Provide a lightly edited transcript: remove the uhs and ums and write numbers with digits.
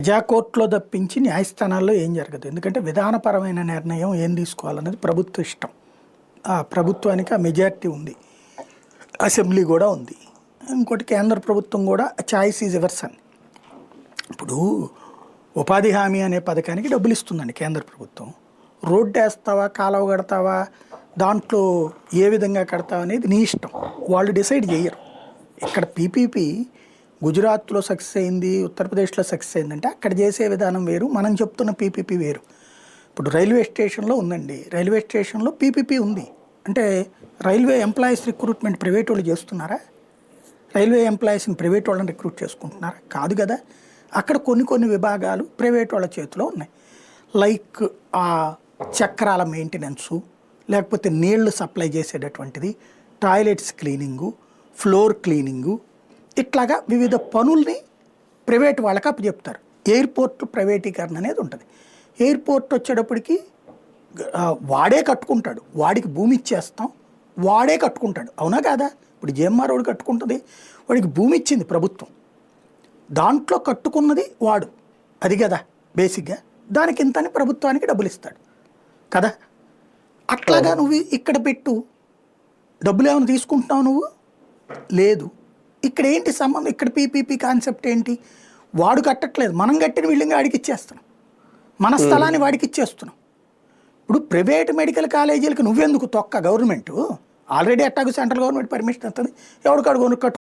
ప్రజాకోర్టులో తప్పించి న్యాయస్థానాల్లో ఏం జరగదు. ఎందుకంటే విధానపరమైన నిర్ణయం ఏం తీసుకోవాలనేది ప్రభుత్వ ఇష్టం. ఆ ప్రభుత్వానికి ఆ మెజారిటీ ఉంది, అసెంబ్లీ కూడా ఉంది. ఇంకోటి కేంద్ర ప్రభుత్వం కూడా చాయిస్ ఈజ్ ఎవర్స్ అని. ఇప్పుడు ఉపాధి హామీ అనే పథకానికి డబ్బులు ఇస్తుందండి కేంద్ర ప్రభుత్వం. రోడ్డు వేస్తావా, కాలువ కడతావా, దాంట్లో ఏ విధంగా కడతావా అనేది నీ ఇష్టం, వాళ్ళు డిసైడ్ చేయరు. ఇక్కడ పీపీపీ గుజరాత్లో సక్సెస్ అయింది, ఉత్తరప్రదేశ్లో సక్సెస్ అయిందంటే అక్కడ చేసే విధానం వేరు, మనం చెప్తున్న పీపీపీ వేరు. ఇప్పుడు రైల్వే స్టేషన్లో ఉందండి, రైల్వే స్టేషన్లో పీపీపీ ఉంది అంటే రైల్వే ఎంప్లాయీస్ రిక్రూట్మెంట్ ప్రైవేట్ వాళ్ళు చేస్తున్నారా? రైల్వే ఎంప్లాయీస్ని ప్రైవేట్ వాళ్ళని రిక్రూట్ చేసుకుంటున్నారా? కాదు కదా. అక్కడ కొన్ని విభాగాలు ప్రైవేట్ వాళ్ళ చేతిలో ఉన్నాయి. లైక్ ఆ చక్రాల మెయింటెనెన్సు, లేకపోతే నీళ్లు సప్లై చేసేటటువంటిది, టాయిలెట్స్ క్లీనింగు, ఫ్లోర్ క్లీనింగు, ఇట్లాగా వివిధ పనుల్ని ప్రైవేట్ వాళ్ళకి అప్పచెప్తారు. ఎయిర్పోర్ట్ ప్రైవేటీకరణ అనేది ఉంటుంది. ఎయిర్పోర్ట్ వచ్చేటప్పటికి వాడే కట్టుకుంటాడు, వాడికి భూమి ఇచ్చేస్తాం, వాడే కట్టుకుంటాడు. అవునా కాదా? ఇప్పుడు జేఎంఆర్ వాడు కట్టుకుంటుంది, వాడికి భూమి ఇచ్చింది ప్రభుత్వం, దాంట్లో కట్టుకున్నది వాడు, అది కదా బేసిక్గా. దానికి ఇంతని ప్రభుత్వానికి డబ్బులు ఇస్తాడు కదా. అట్లాగా నువ్వు ఇక్కడ పెట్టు, డబ్బులు ఏమైనా తీసుకుంటున్నావు నువ్వు? లేదు. ఇక్కడ ఏంటి సంబంధం? ఇక్కడ పీపీపీ కాన్సెప్ట్ ఏంటి? వాడు కట్టట్లేదు, మనం కట్టిన బిల్డింగ్ వాడికి ఇచ్చేస్తున్నాం, మన స్థలాన్ని వాడికి ఇచ్చేస్తున్నాం. ఇప్పుడు ప్రైవేట్ మెడికల్ కాలేజీలకు నువ్వెందుకు తొక్క? గవర్నమెంట్ ఆల్రెడీ అట్టాగు సెంట్రల్ గవర్నమెంట్ పర్మిషన్ ఇస్తుంది, ఎవడికాడు కట్టు